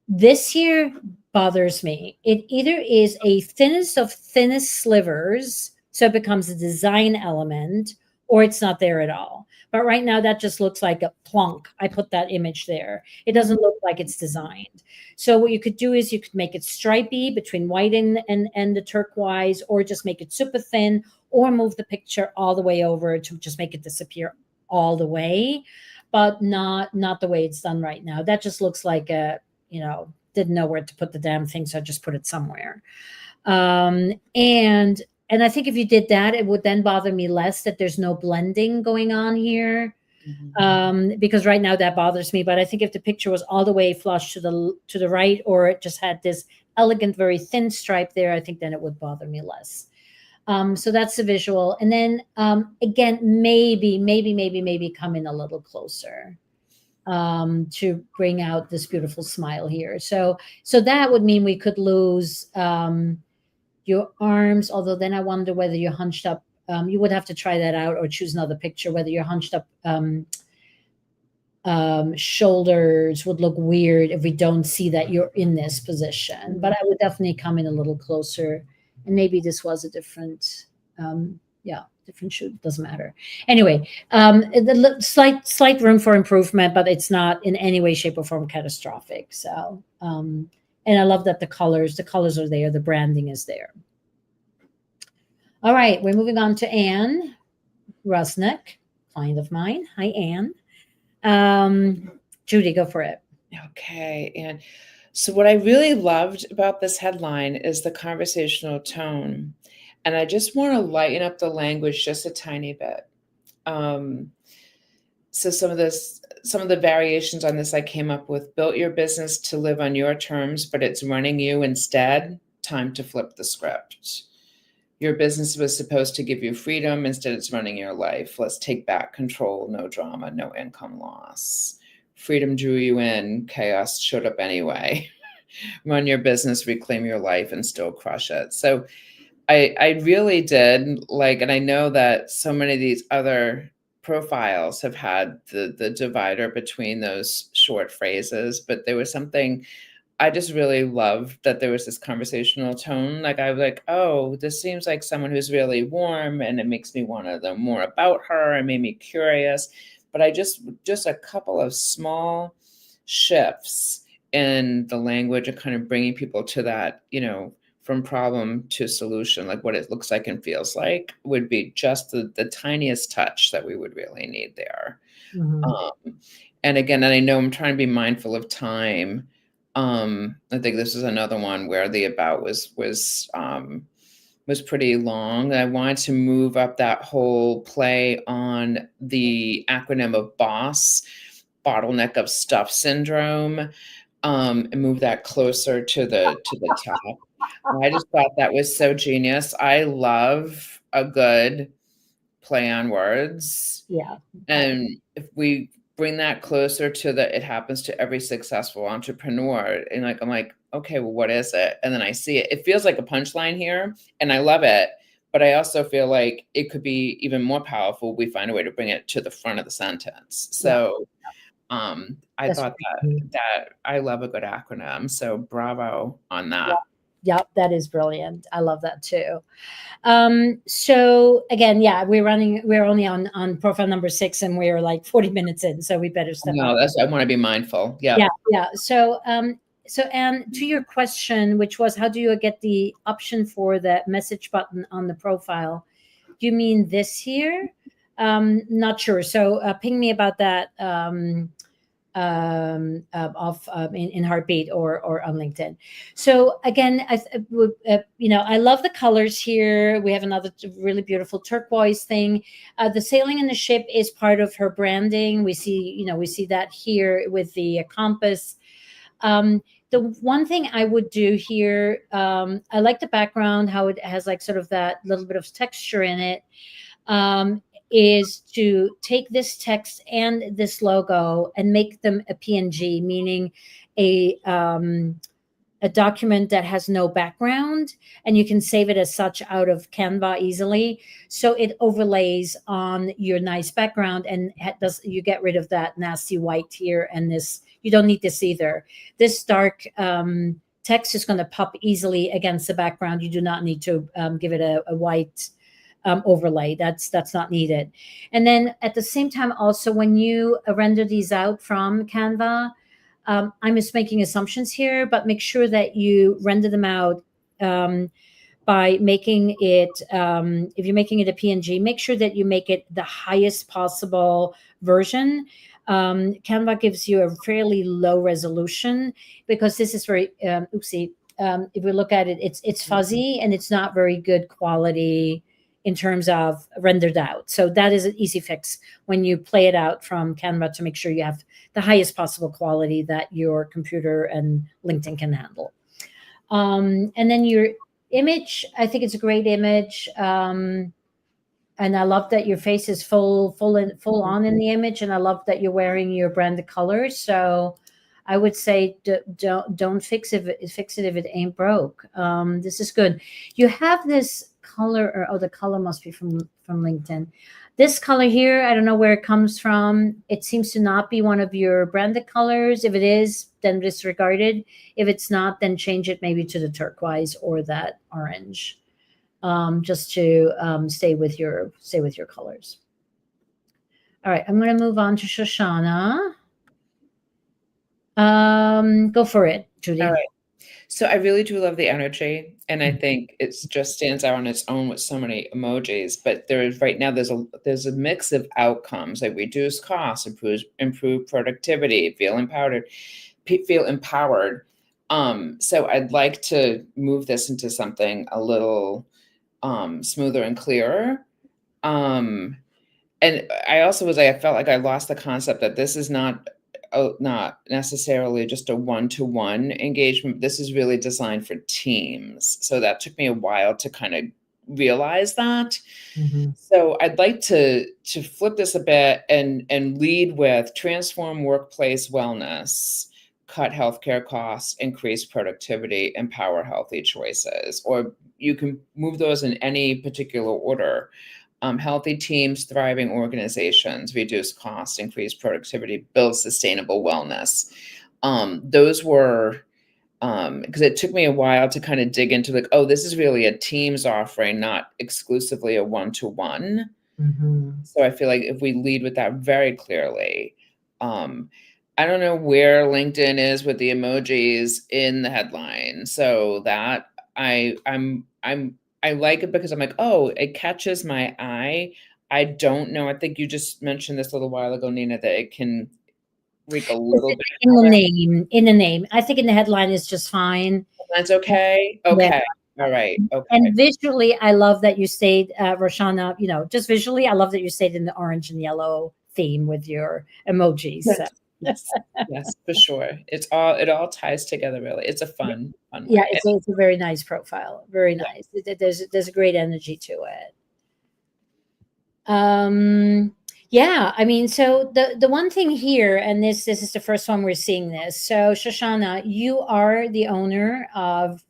this here bothers me. It either is a thinnest of thinnest slivers, so it becomes a design element, or it's not there at all. But right now that just looks like a plunk. I put that image there. It doesn't look like it's designed. So what you could do is you could make it stripy between white and the turquoise, or just make it super thin, or move the picture all the way over to just make it disappear all the way, but not the way it's done right now. That just looks like a, you know, didn't know where to put the damn thing, so I just put it somewhere. And I think if you did that, it would then bother me less that there's no blending going on here. Because right now that bothers me. But I think if the picture was all the way flush to the right, or it just had this elegant, very thin stripe there, I think then it would bother me less. So that's the visual. And then again, maybe come in a little closer to bring out this beautiful smile here. So that would mean we could lose your arms, although then I wonder whether you're hunched up. You would have to try that out or choose another picture, whether you're hunched up. Shoulders would look weird if we don't see that you're in this position, but I would definitely come in a little closer. And maybe this was a different, different shoot. Doesn't matter. Anyway, the slight room for improvement, but it's not in any way, shape, or form catastrophic. So, and I love that the colors are there. The branding is there. All right, we're moving on to Anne Rusnick, client of mine. Hi, Anne. Judi, go for it. Okay, and so what I really loved about this headline is the conversational tone. And I just want to lighten up the language just a tiny bit. So some of the variations on this I came up with: built your business to live on your terms, but it's running you instead. Time to flip the script. Your business was supposed to give you freedom. Instead, it's running your life. Let's take back control. No drama, no income loss. Freedom drew you in. Chaos showed up anyway. Run your business, reclaim your life, and still crush it. So I really did like, and I know that so many of these other profiles have had the divider between those short phrases, but there was something I just really loved, that there was this conversational tone. Like, I was like, oh, this seems like someone who's really warm, and it makes me want to know more about her and made me curious. But I just a couple of small shifts in the language and kind of bringing people to that, from problem to solution, like what it looks like and feels like, would be just the tiniest touch that we would really need there. And again, and I know I'm trying to be mindful of time. I think this is another one where the about was pretty long. I wanted to move up that whole play on the acronym of BOSS, bottleneck of stuff syndrome, and move that closer to the top. I just thought that was so genius. I love a good play on words. Yeah. And if we bring that closer to it happens to every successful entrepreneur. And I'm like, okay, well, what is it? And then I see it. It feels like a punchline here, and I love it. But I also feel like it could be even more powerful. We find a way to bring it to the front of the sentence. So I thought that I love a good acronym. So bravo on that. Yep, that is brilliant. I love that too. So again, yeah, we're only on profile number 6, and we're like 40 minutes in, so we better step up. I want to be mindful. Yeah. So Anne, to your question, which was how do you get the option for the message button on the profile? Do you mean this here? Not sure. So ping me about that in Heartbeat or on LinkedIn. So again, I love the colors here. We have another really beautiful turquoise thing. The sailing in the ship is part of her branding. We see that here with the compass. The one thing I would do here, I like the background, how it has like sort of that little bit of texture in it. Is to take this text and this logo and make them a PNG, meaning a document that has no background, and you can save it as such out of Canva easily. So it overlays on your nice background, and you get rid of that nasty white here, and this, you don't need this either. This dark text is going to pop easily against the background. You do not need to give it a white overlay. That's not needed. And then at the same time, also when you render these out from Canva, I'm just making assumptions here, but make sure that you render them out by making it, if you're making it a PNG, make sure that you make it the highest possible version. Canva gives you a fairly low resolution because this is very, if we look at it, it's fuzzy and it's not very good quality in terms of rendered out. So that is an easy fix when you play it out from Canva to make sure you have the highest possible quality that your computer and LinkedIn can handle. And then your image, I think it's a great image. And I love that your face is full on in the image. And I love that you're wearing your branded colors. So I would say don't fix it if it ain't broke. This is good. You have this color, the color must be from LinkedIn. This color here, I don't know where it comes from. It seems to not be one of your branded colors. If it is, then disregard it. If it's not, then change it maybe to the turquoise or that orange, just to stay with your colors. All right, I'm going to move on to Shoshana. Go for it, Judi. All right. So I really do love the energy, and I think it just stands out on its own with so many emojis. But there's a mix of outcomes, like reduce costs, improve productivity, feel empowered. So I'd like to move this into something a little smoother and clearer. And I also I felt like I lost the concept that this is not necessarily just a one-to-one engagement. This is really designed for teams. So that took me a while to kind of realize that. Mm-hmm. So I'd like to flip this a bit and lead with transform workplace wellness, cut healthcare costs, increase productivity, empower healthy choices. Or you can move those in any particular order. Healthy teams, thriving organizations, reduce costs, increase productivity, build sustainable wellness. Those were, because it took me a while to kind of dig into this is really a teams offering, not exclusively a one-to-one. Mm-hmm. So I feel like if we lead with that very clearly, I don't know where LinkedIn is with the emojis in the headline. So that I like it because I'm like, oh, it catches my eye. I don't know. I think you just mentioned this a little while ago, Nina, that it can wreak a little bit In of the color. name, in the name. I think in the headline is just fine. That's okay. Yeah. Okay. All right. Okay. And visually, I love that you stayed, Roshana, just visually, I love that you stayed in the orange and yellow theme with your emojis. So. Yes. Yes, for sure. It all ties together really. It's a fun Yeah, way. it's a very nice profile. Very nice. There's a great energy to it. Yeah, I mean, so the one thing here, and this is the first one we're seeing this. So Shoshana, you are the owner of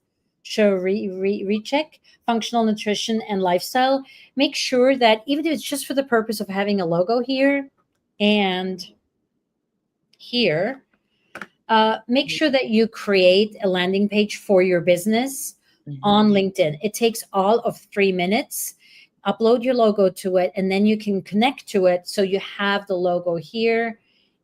Recheck Functional Nutrition and Lifestyle. Make sure that even if it's just for the purpose of having a logo here and here, make sure that you create a landing page for your business on LinkedIn. It takes all of 3 minutes. Upload your logo to it, and then you can connect to it. So you have the logo here,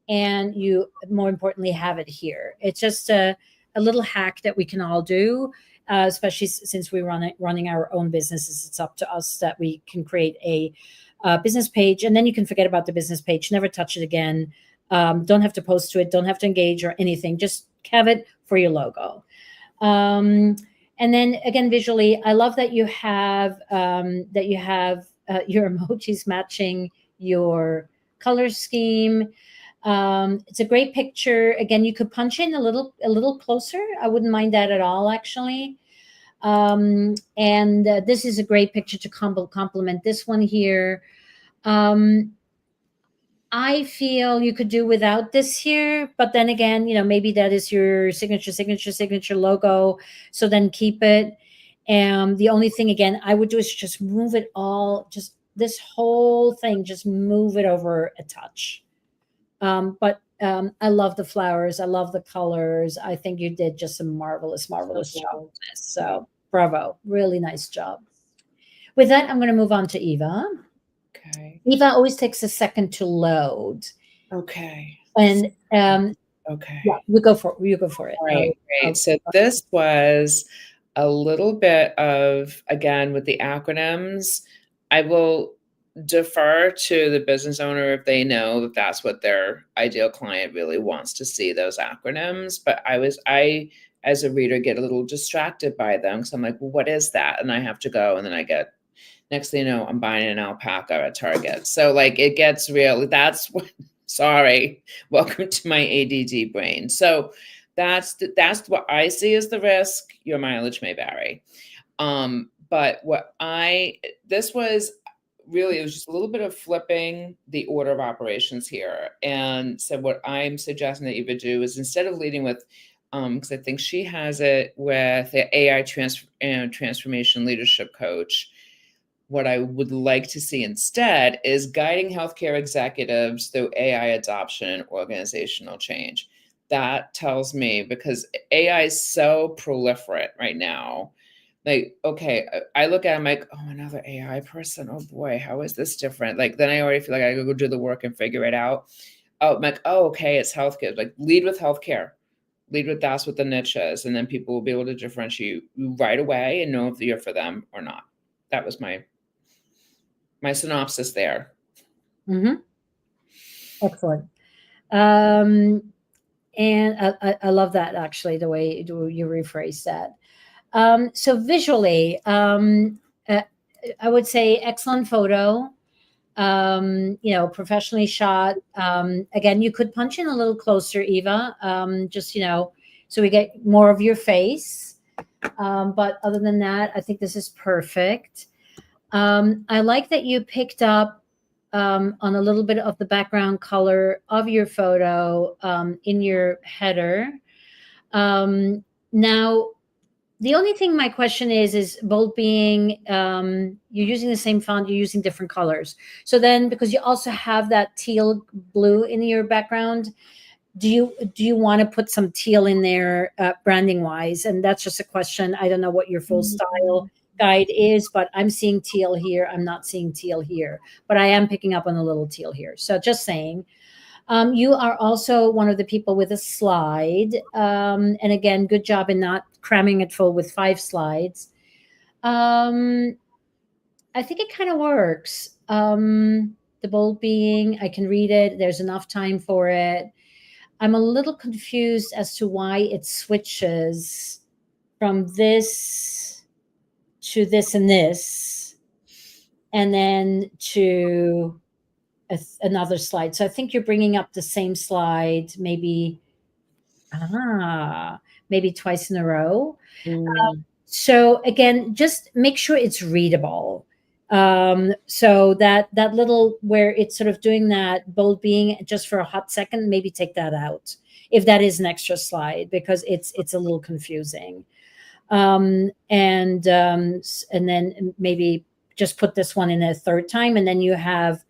and you, more importantly, have it here. It's just a little hack that we can all do, especially since we're running our own businesses. It's up to us that we can create a business page, and then you can forget about the business page, never touch it again. Don't have to post to it, don't have to engage or anything. Just have it for your logo. And then again, visually, I love that you have your emojis matching your color scheme. It's a great picture. Again, you could punch in a little closer. I wouldn't mind that at all, actually. And this is a great picture to complement this one here. I feel you could do without this here, but then again, maybe that is your signature logo. So then keep it. And the only thing again I would do is just move it all, just this whole thing, just move it over a touch. But I love the flowers. I love the colors. I think you did just a marvelous job with this. So bravo, really nice job. With that, I'm going to move on to Eva. Okay. Eva always takes a second to load. Okay. And okay. Yeah, you go for it. All right, great. So this was a little bit of, again, with the acronyms, I will defer to the business owner if they know that that's what their ideal client really wants to see, those acronyms. But I, as a reader, get a little distracted by them. So I'm like, well, what is that? And I have to go, and then I get, next thing you know, I'm buying an alpaca at Target. So like it gets real. That's what, sorry, welcome to my ADD brain. So that's what I see as the risk. Your mileage may vary. But this was really, it was just a little bit of flipping the order of operations here. And so what I'm suggesting that Eva do is, instead of leading with, because I think she has it with the AI transformation leadership coach, what I would like to see instead is guiding healthcare executives through AI adoption and organizational change. That tells me, because AI is so proliferate right now, like, okay, I look at it, I'm like, oh, another AI person. Oh boy, how is this different? Like, then I already feel like I gotta go do the work and figure it out. Oh, I'm like, oh, okay, it's healthcare. Like, lead with healthcare. Lead with that's what the niche is. And then people will be able to differentiate you right away and know if you're for them or not. That was my synopsis there. Excellent. And I love that, actually, the way you rephrase that. So visually, I would say excellent photo, professionally shot. Again, you could punch in a little closer, Eva, just, so we get more of your face. But other than that, I think this is perfect. I like that you picked up on a little bit of the background color of your photo in your header. Now, the only thing my question is bold being, you're using the same font, you're using different colors. So then, because you also have that teal blue in your background, do you want to put some teal in there branding wise? And that's just a question. I don't know what your full style guide is, but I'm seeing teal here. I'm not seeing teal here, but I am picking up on a little teal here. So just saying. You are also one of the people with a slide. And again, good job in not cramming it full with 5 slides. I think it kind of works. The bold being, I can read it. There's enough time for it. I'm a little confused as to why it switches from this to this and this, and then to another slide. So I think you're bringing up the same slide, maybe twice in a row. So again, just make sure it's readable. So that little where it's sort of doing that bold being just for a hot second, maybe take that out if that is an extra slide, because it's a little confusing. And then maybe just put this one in a third time, and then you have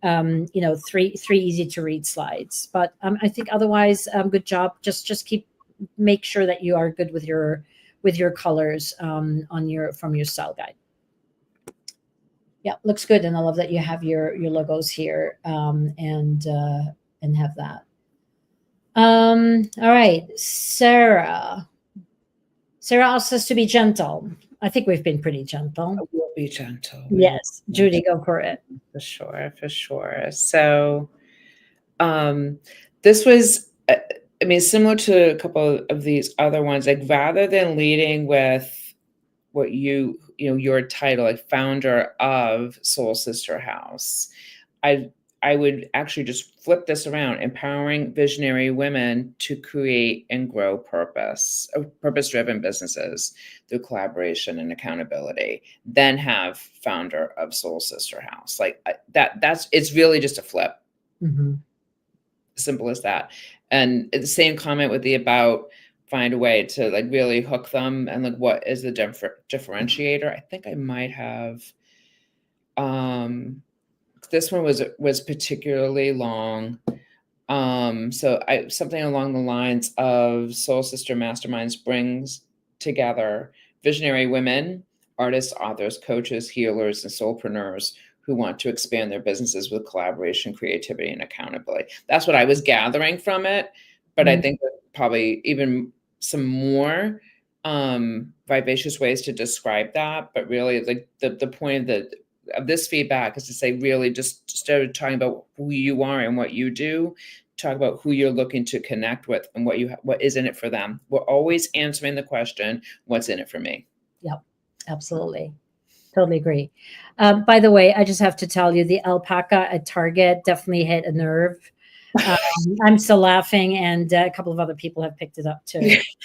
three easy to read slides. But I think otherwise, good job. Just make sure that you are good with your colors from your style guide. Yeah, looks good, and I love that you have your logos here and have that. All right, Sarah. Sarah asks us to be gentle. I think we've been pretty gentle. We'll be gentle. Yes, Judi, go for it. For sure. So, this was, similar to a couple of these other ones. Like, rather than leading with what your title, like founder of Soul Sister House, I would actually just flip this around: empowering visionary women to create and grow purpose-driven businesses through collaboration and accountability. Then have founder of Soul Sister House. Like it's really just a flip. Mm-hmm. Simple as that. And the same comment with the about. Find a way to like really hook them, and like what is the differentiator. I think I might have. This one was particularly long. So something along the lines of Soul Sister Masterminds brings together visionary women, artists, authors, coaches, healers, and soulpreneurs who want to expand their businesses with collaboration, creativity, and accountability. That's what I was gathering from it. But I think that probably even some more vivacious ways to describe that. But really, like the point of this feedback is to say, really, just instead of talking about who you are and what you do, talk about who you're looking to connect with and what is in it for them. We're always answering the question, what's in it for me? Yep, absolutely. Totally agree. By the way, I just have to tell you, the alpaca at Target definitely hit a nerve. I'm still laughing, and a couple of other people have picked it up too.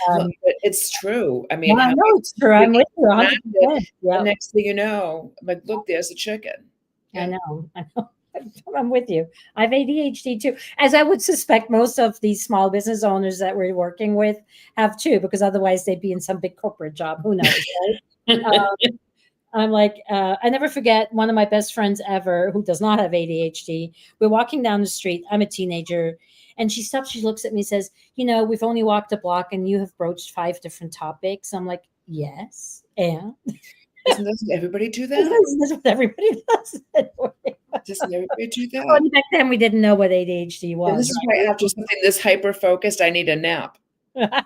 But it's true. I mean, I know it's true. I'm with you 100%. The next thing you know, I'm like, look, there's a chicken. Yeah. I know. I'm with you. I have ADHD too, as I would suspect most of these small business owners that we're working with have too, because otherwise they'd be in some big corporate job. Who knows, right? I'm like, I never forget one of my best friends ever who does not have ADHD. We're walking down the street. I'm a teenager. And she stops. She looks at me and says, we've only walked a block and you have broached 5 different topics. I'm like, yes. And doesn't everybody do that? That's what everybody does. Doesn't everybody do that? Well, back then we didn't know what ADHD was. And this is why after something this hyper-focused, I need a nap. I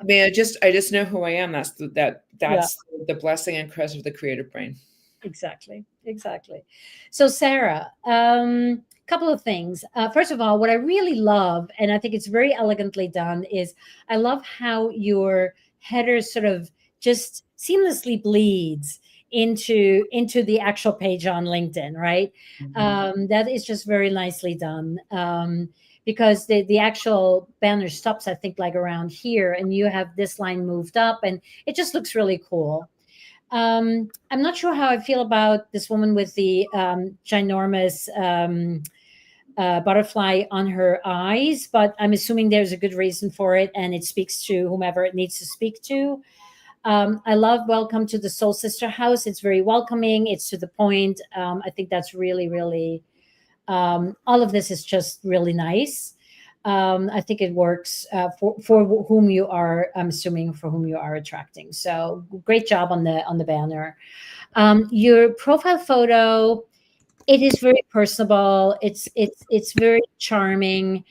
mean, I just know who I am. That's the blessing and curse of the creative brain. Exactly. So Sarah, couple of things. First of all, what I really love, and I think it's very elegantly done, is I love how your header sort of just seamlessly bleeds into the actual page on LinkedIn, right? Mm-hmm. That is just very nicely done. Because the actual banner stops, I think, like around here, and you have this line moved up, and it just looks really cool. I'm not sure how I feel about this woman with the ginormous butterfly on her eyes, but I'm assuming there's a good reason for it, and it speaks to whomever it needs to speak to. I love Welcome to the Soul Sister House. It's very welcoming. It's to the point. I think that's really, really... all of this is just really nice. I think it works for whom you are. I'm assuming for whom you are attracting. So great job on the banner. Your profile photo It is very personable. It's very charming.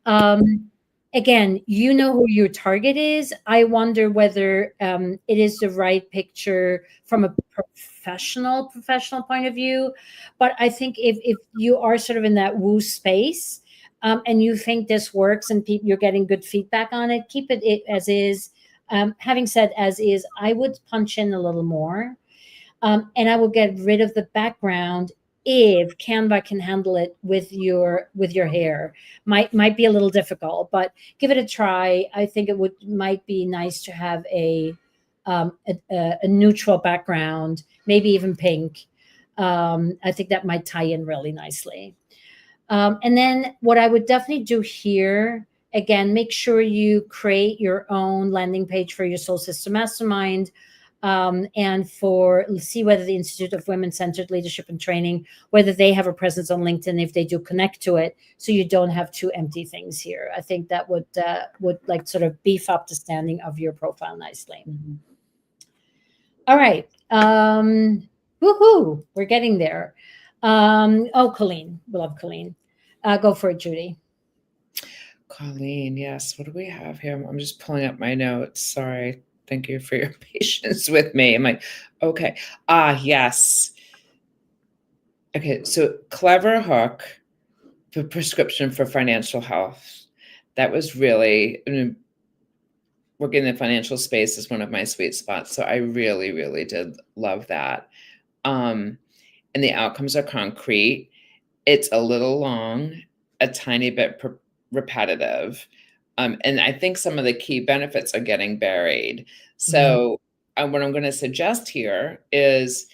Um, Again, you know who your target is. I wonder whether it is the right picture from a professional point of view. But I think if you are sort of in that woo space, and you think this works and you're getting good feedback on it, keep it as is. Having said as is, I would punch in a little more, and I will get rid of the background if Canva can handle it with your hair. Might be a little difficult, but give it a try. I think it might be nice to have a neutral background, maybe even pink. I think that might tie in really nicely. And then what I would definitely do here, again, make sure you create your own landing page for your Soul System Mastermind, and see whether the Institute of Women-Centered Leadership and Training, whether they have a presence on LinkedIn, if they do, connect to it, so you don't have two empty things here. I think that would like sort of beef up the standing of your profile nicely. Mm-hmm. All right. Woohoo! We're getting there. Colleen. We love Colleen. Go for it, Judi. Colleen, yes. What do we have here? I'm just pulling up my notes. Sorry. Thank you for your patience with me. I'm like, okay. Yes. Okay, so clever hook for prescription for financial health. That was really, working in the financial space is one of my sweet spots. So I really, really did love that. And the outcomes are concrete. It's a little long, a tiny bit repetitive. And I think some of the key benefits are getting buried. So what I'm going to suggest here is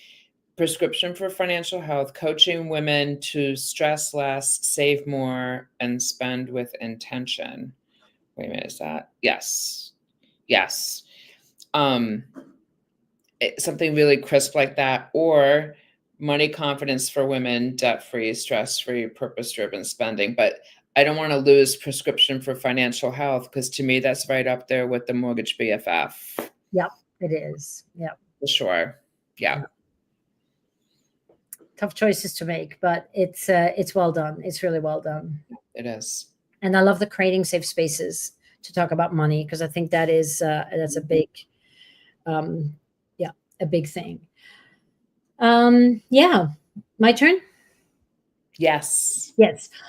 prescription for financial health, coaching women to stress less, save more, and spend with intention. Wait a minute, is that? Yes. Something really crisp like that, or money confidence for women, debt-free, stress-free, purpose-driven spending. But I don't want to lose prescription for financial health, because to me, that's right up there with the mortgage BFF. Yep, it is. Yep. For sure. Yeah. Tough choices to make, but it's well done. It's really well done. It is. And I love the creating safe spaces to talk about money, because I think that is that's a big, a big thing. My turn. Yes.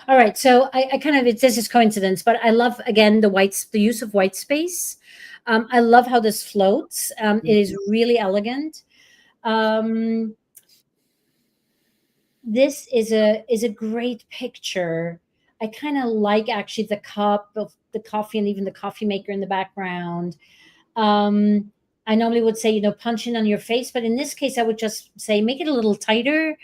All right. So I kind of, this is coincidence, but I love, again, the use of white space. I love how this floats. It is really elegant. This is a great picture. I kind of like actually the cup of the coffee and even the coffee maker in the background. I normally would say, punch in on your face, but in this case, I would just say, make it a little tighter.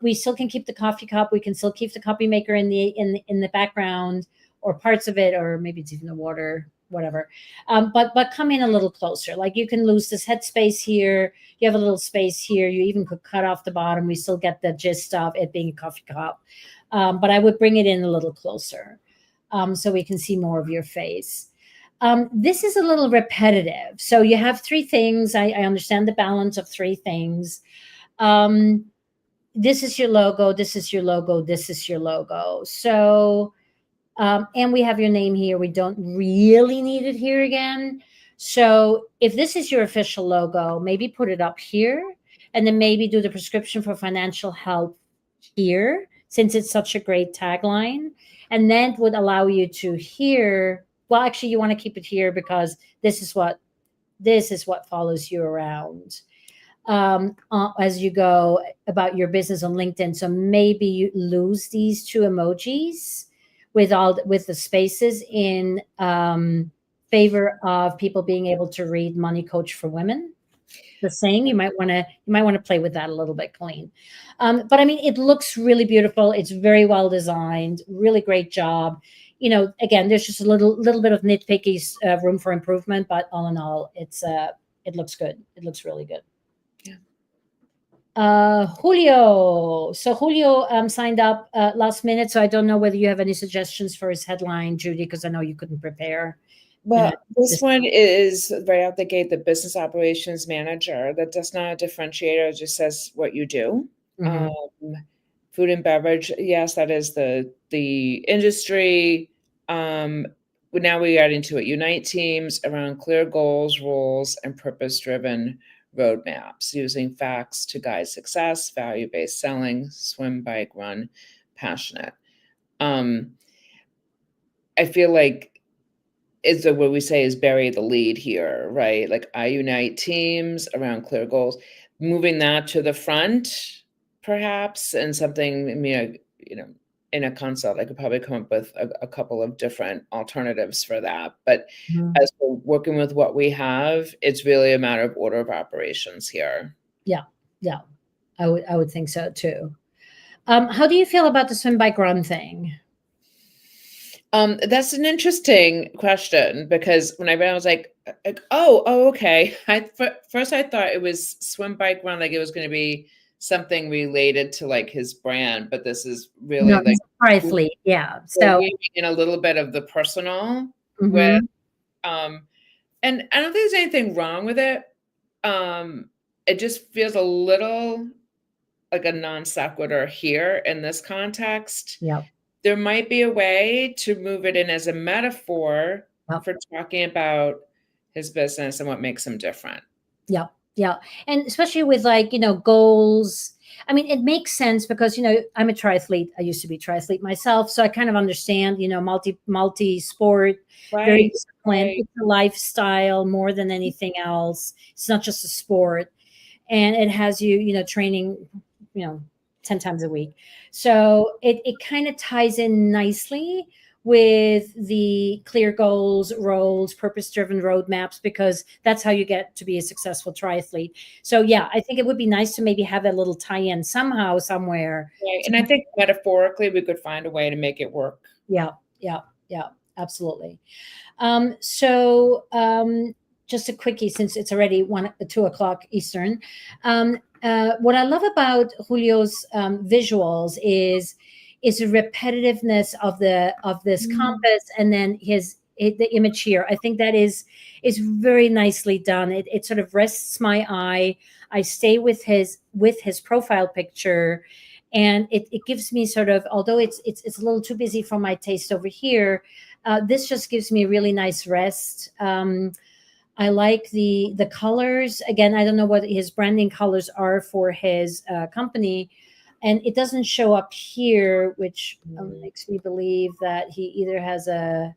We still can keep the coffee cup. We can still keep the coffee maker in the background, or parts of it, or maybe it's even the water, whatever. But come in a little closer. Like, you can lose this headspace here. You have a little space here. You even could cut off the bottom. We still get the gist of it being a coffee cup. But I would bring it in a little closer, so we can see more of your face. This is a little repetitive. So you have three things. I understand the balance of three things. This is your logo. This is your logo. This is your logo. So, and we have your name here. We don't really need it here again. So if this is your official logo, maybe put it up here, and then maybe do the prescription for financial health here, since it's such a great tagline. And then it would allow you to hear, well, actually, you want to keep it here, because this is what follows you around as you go about your business on LinkedIn. So maybe you lose these two emojis with the spaces in favor of people being able to read Money Coach for Women. The saying, you might want to play with that a little bit, Colleen. But I mean, it looks really beautiful. It's very well designed. Really great job. Again, there's just a little bit of nitpicky room for improvement, but all in all, it looks good. It looks really good. Yeah. Julio. So Julio signed up last minute. So I don't know whether you have any suggestions for his headline, Judi, because I know you couldn't prepare. Well, this one is right out the gate, the business operations manager. That does not differentiate; it just says what you do. Food and beverage, yes, that is the industry. Now we got into it. Unite teams around clear goals, rules, and purpose-driven roadmaps, using facts to guide success, value-based selling, swim, bike, run, passionate. I feel like is what we say is bury the lead here, right? Like I unite teams around clear goals, moving that to the front, perhaps, and something, I mean, in a consult, I could probably come up with a couple of different alternatives for that. But as we're working with what we have, it's really a matter of order of operations here. Yeah, yeah, I would think so too. How do you feel about the swim, bike, run thing? That's an interesting question, because when I read, I was like, oh, okay. First I thought it was swim, bike, run, like it was going to be something related to like his brand, but this is really like triathlete, yeah. So in a little bit of the personal with, and I don't think there's anything wrong with it. It just feels a little like a non sequitur here in this context. Yeah. There might be a way to move it in as a metaphor for talking about his business and what makes him different. Yeah. Yeah. And especially with like, goals. I mean, it makes sense because, I'm a triathlete. I used to be a triathlete myself. So I kind of understand, multi-sport, very disciplined. It's a lifestyle more than anything else. It's not just a sport. And it has you, training, 10 times a week. So it kind of ties in nicely with the clear goals, roles, purpose-driven roadmaps, because that's how you get to be a successful triathlete. So yeah, I think it would be nice to maybe have a little tie-in somehow, somewhere. Right. And I think metaphorically we could find a way to make it work. Yeah, absolutely. Just a quickie, since it's already 2 o'clock Eastern. What I love about Julio's visuals is the repetitiveness of this compass, and then the image here. I think that is very nicely done. It sort of rests my eye. I stay with his profile picture, and it gives me sort of, although it's a little too busy for my taste over here, this just gives me a really nice rest. I like the colors. Again, I don't know what his branding colors are for his company, and it doesn't show up here, which makes me believe that he either has a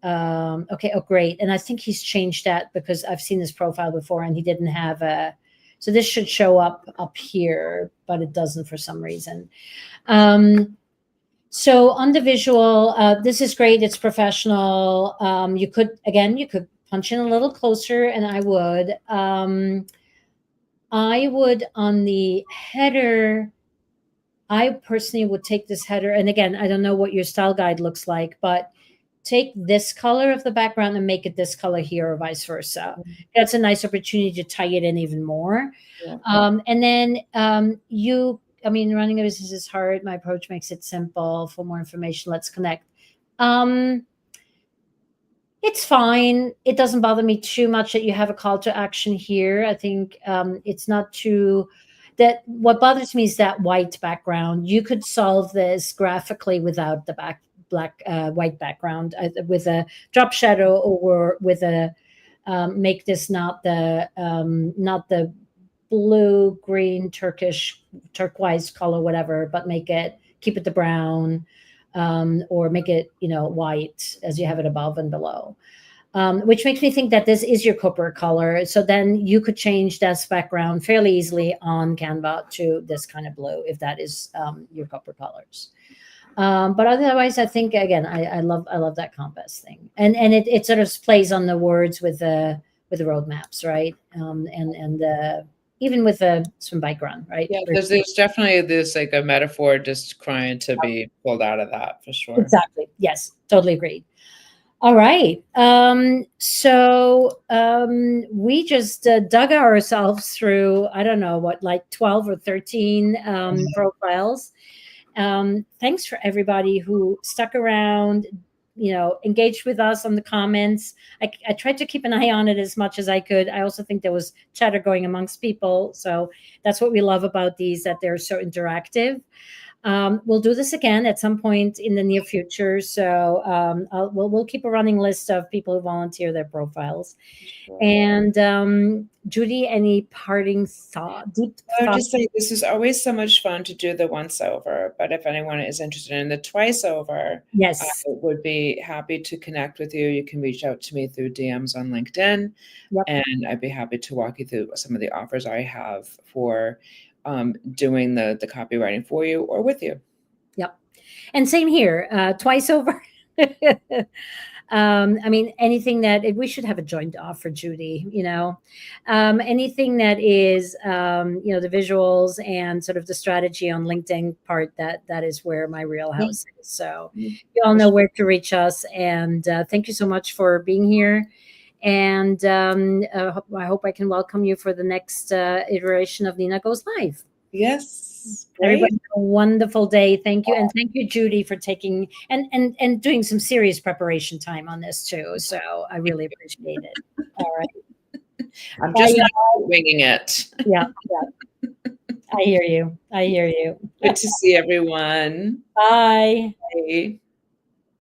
okay, oh great, and I think he's changed that, because I've seen his profile before and he didn't have a, so this should show up here, but it doesn't for some reason. So on the visual, this is great. It's professional. You could punch in a little closer, and I would on the header, I personally would take this header, and again, I don't know what your style guide looks like, but take this color of the background and make it this color here, or vice versa. That's a nice opportunity to tie it in even more. Yeah. And then running a business is hard. My approach makes it simple. For more information, let's connect. It's fine. It doesn't bother me too much that you have a call to action here. I think it's not too, that what bothers me is that white background. You could solve this graphically without the white background, with a drop shadow, or with a make this not the blue, green, turquoise color, whatever, but keep it the brown, or make it, white as you have it above and below, which makes me think that this is your copper color. So then you could change this background fairly easily on Canva to this kind of blue, if that is your copper colors. But otherwise, I think, again, I love that compass thing, and it sort of plays on the words with the roadmaps, right? And even with a swim, bike, run, right? Yeah, there's definitely this like a metaphor just trying to be pulled out of that, for sure. Exactly. Yes, totally agreed. All right. We just dug ourselves through, I don't know what, like 12 or 13 profiles. Thanks for everybody who stuck around, engaged with us on the comments. I tried to keep an eye on it as much as I could. I also think there was chatter going amongst people. So that's what we love about these, that they're so interactive. We'll do this again at some point in the near future. So we'll keep a running list of people who volunteer their profiles. Sure. And Judi, any parting thought? I would just say this is always so much fun to do the once over, but if anyone is interested in the twice over, yes, I would be happy to connect with you. You can reach out to me through DMs on LinkedIn, yep. and I'd be happy to walk you through some of the offers I have for doing the copywriting for you or with you. Yep. And same here, twice over. I mean, anything that we should have a joint offer, Judi, anything that is, the visuals and sort of the strategy on LinkedIn part, that is where my wheelhouse is. So you all know where to reach us. And thank you so much for being here. And I hope I can welcome you for the next iteration of Nina Goes Live. Yes. Great. Everybody have a wonderful day. Thank you. And thank you, Judi, for taking and doing some serious preparation time on this too. So I really appreciate it. All right. I'm just not winging it. Yeah. I hear you. Good to see everyone. Bye. Bye.